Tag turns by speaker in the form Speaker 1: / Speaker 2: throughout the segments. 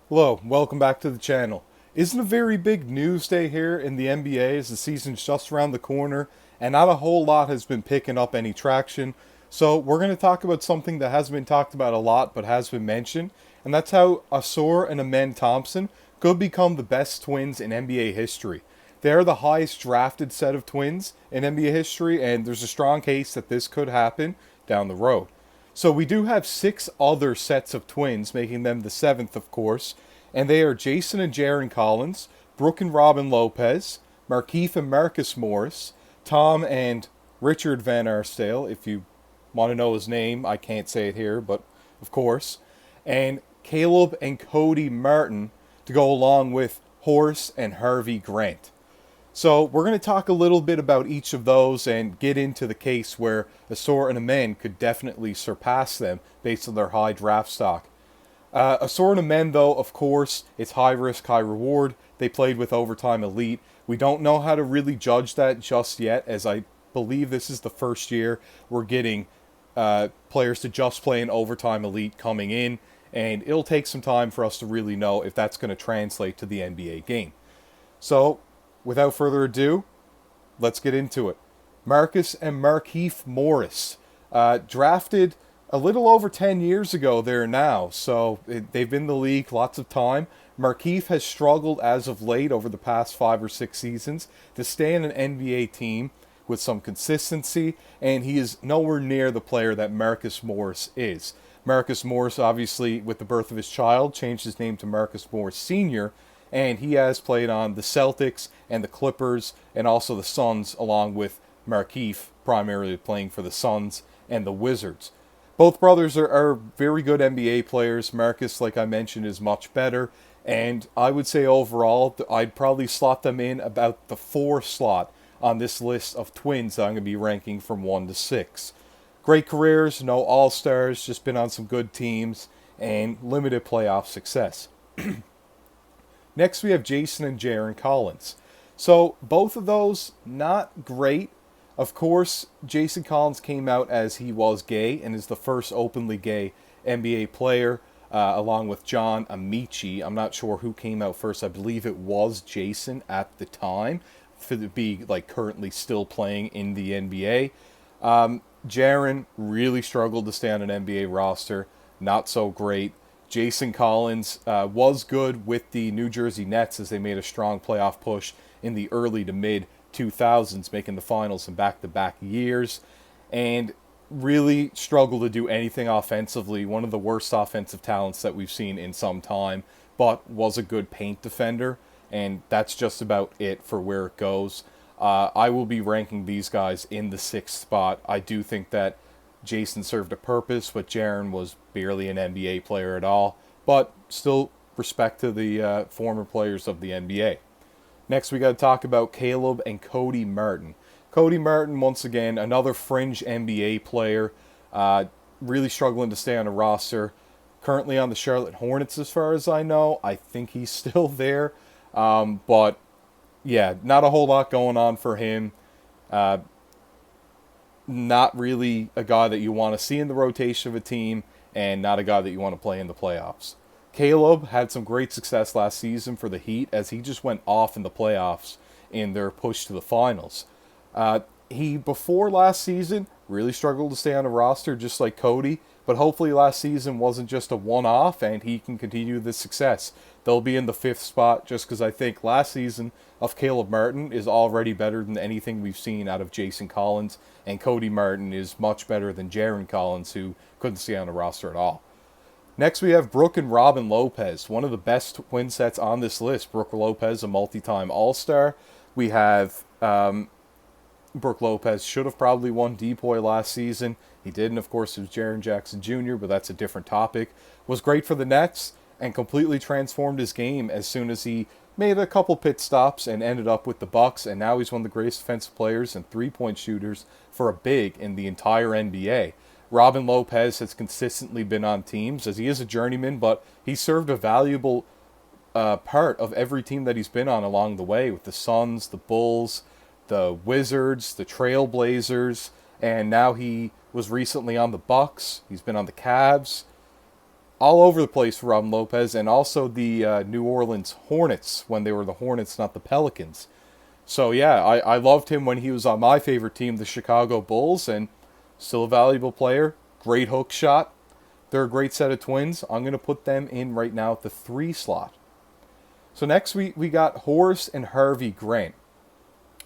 Speaker 1: Hello, welcome back to the channel. Isn't a very big news day here in the NBA as the season's just around the corner and not a whole lot has been picking up any traction. So we're going to talk about something that hasn't been talked about a lot but has been mentioned, and that's how Asor and Amen Thompson could become the best twins in NBA history. They are the highest drafted set of twins in NBA history, and there's a strong case that this could happen down the road. So we do have six other sets of twins, making them the seventh, of course, and they are Jason and Jaron Collins, Brooke and Robin Lopez, Markieff and Marcus Morris, Tom and Richard Van Arsdale. If you want to know his name, I can't say it here, but of course, and Caleb and Cody Martin to go along with Horace and Harvey Grant. So we're going to talk a little bit about each of those and get into the case where Asor and Amen could definitely surpass them based on their high draft stock. Asor and Amen, though, of course, it's high risk, high reward. They played with Overtime Elite. We don't know how to really judge that just yet, as I believe this is the first year we're getting players to just play in Overtime Elite coming in, and it'll take some time for us to really know if that's going to translate to the NBA game. So, without further ado, let's get into it. Marcus and Markieff Morris, drafted a little over 10 years ago there now, so they've been in the league lots of time. Markieff has struggled as of late over the past 5 or 6 seasons to stay in an NBA team with some consistency, and he is nowhere near the player that Marcus Morris is. Marcus Morris, obviously, with the birth of his child, changed his name to Marcus Morris Sr., and he has played on the Celtics and the Clippers and also the Suns, along with Markieff primarily playing for the Suns and the Wizards. Both brothers are very good NBA players. Marcus, like I mentioned, is much better, and I would say overall, I'd probably slot them in about the 4 slot on this list of twins that I'm going to be ranking from 1 to 6. Great careers, no all-stars, just been on some good teams, and limited playoff success. Next, we have Jason and Jaron Collins. So, both of those, not great. Of course, Jason Collins came out as he was gay and is the first openly gay NBA player, along with John Amici. I'm not sure who came out first. I believe it was Jason at the time, to be like currently still playing in the NBA. Jaron really struggled to stay on an NBA roster. Not so great. Jason Collins was good with the New Jersey Nets as they made a strong playoff push in the early to mid 2000s, making the finals in back-to-back years, and really struggled to do anything offensively. One of the worst offensive talents that we've seen in some time, but was a good paint defender, and that's just about it for where it goes. I will be ranking these guys in the 6th spot. I do think that Jason served a purpose, but Jaron was barely an NBA player at all. But still, respect to the former players of the NBA. Next, we got to talk about Caleb and Cody Martin. Cody Martin, once again, another fringe NBA player, really struggling to stay on a roster. Currently on the Charlotte Hornets, as far as I know. I think he's still there. But, yeah, not a whole lot going on for him. Not really a guy that you want to see in the rotation of a team, and not a guy that you want to play in the playoffs. Caleb had some great success last season for the Heat as he just went off in the playoffs in their push to the finals. He, before last season, really struggled to stay on a roster just like Cody, but hopefully last season wasn't just a one-off and he can continue this success. They'll be in the 5th spot just because I think last season of Caleb Martin is already better than anything we've seen out of Jason Collins, and Cody Martin is much better than Jaron Collins, who couldn't stay on the roster at all. Next, we have Brooke and Robin Lopez, one of the best twin sets on this list. Brooke Lopez, a multi-time All-Star. We have Brooke Lopez should have probably won DPOY last season. He didn't, of course. It was Jaren Jackson Jr., but that's a different topic. Was great for the Nets and completely transformed his game as soon as he made a couple pit stops and ended up with the Bucks, and now he's one of the greatest defensive players and three-point shooters for a big in the entire NBA. Robin Lopez has consistently been on teams as he is a journeyman, but he served a valuable part of every team that he's been on along the way, with the Suns, the Bulls, the Wizards, the Trailblazers, and now he was recently on the Bucks. He's been on the Cavs. all over the place for Robin Lopez, and also the New Orleans Hornets when they were the Hornets, not the Pelicans. So yeah, I loved him when he was on my favorite team, the Chicago Bulls, and still a valuable player. Great hook shot. They're a great set of twins. I'm going to put them in right now at the 3 slot. So next we got Horace and Harvey Grant.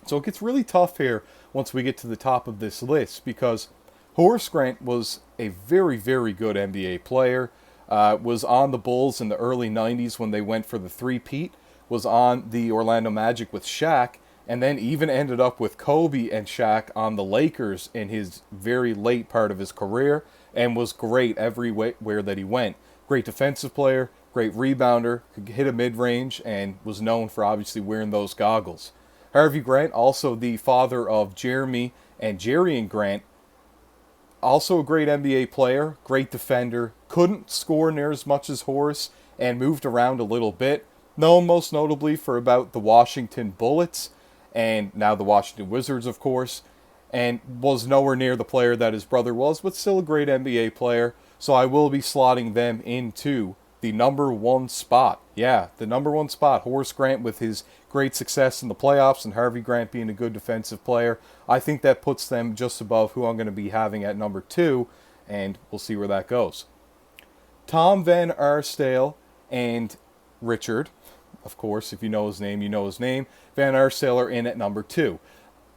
Speaker 1: So it gets really tough here once we get to the top of this list because Horace Grant was a very, very good NBA player. Was on the Bulls in the early 90s when they went for the three-peat. Was on the Orlando Magic with Shaq. And then even ended up with Kobe and Shaq on the Lakers in his very late part of his career. And was great everywhere that he went. Great defensive player, great rebounder, could hit a mid-range, and was known for obviously wearing those goggles. Harvey Grant, also the father of Jeremy and Jerian Grant, also a great NBA player, great defender, couldn't score near as much as Horace, and moved around a little bit, known most notably for about the Washington Bullets, and now the Washington Wizards, of course, and was nowhere near the player that his brother was, but still a great NBA player, so I will be slotting them into the number 1 spot. Yeah, the number 1 spot. Horace Grant with his great success in the playoffs and Harvey Grant being a good defensive player. I think that puts them just above who I'm going to be having at number 2, and we'll see where that goes. Tom Van Arsdale and Richard, of course, if you know his name, you know his name. Van Arsdale are in at number 2.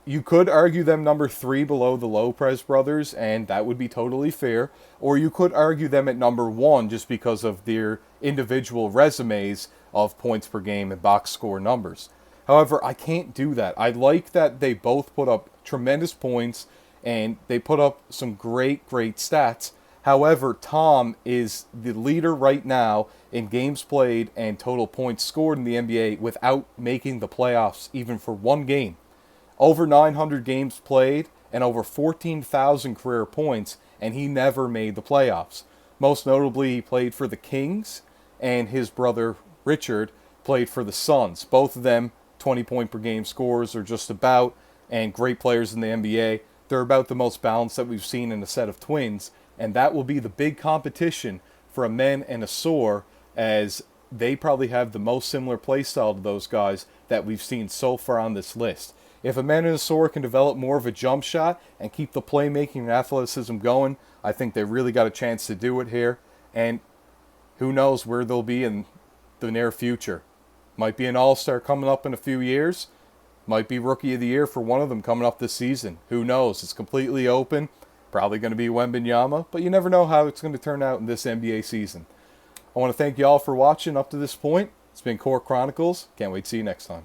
Speaker 1: You could argue them number 3 below the Lopez brothers, and that would be totally fair. Or you could argue them at number 1 just because of their individual resumes of points per game and box score numbers. However, I can't do that. I like that they both put up tremendous points, and they put up some great, great stats. However, Tom is the leader right now in games played and total points scored in the NBA without making the playoffs even for one game. Over 900 games played and over 14,000 career points, and he never made the playoffs. Most notably, he played for the Kings, and his brother Richard played for the Suns. Both of them 20-point per game scorers or just about, and great players in the NBA. They're about the most balanced that we've seen in a set of twins, and that will be the big competition for a men and a Soar, as they probably have the most similar play style to those guys that we've seen so far on this list. If a man and a Soar can develop more of a jump shot and keep the playmaking and athleticism going, I think they really got a chance to do it here. And who knows where they'll be in the near future. Might be an all-star coming up in a few years. Might be Rookie of the Year for one of them coming up this season. Who knows? It's completely open. Probably going to be Wembanyama, but you never know how it's going to turn out in this NBA season. I want to thank you all for watching up to this point. It's been Core Chronicles. Can't wait to see you next time.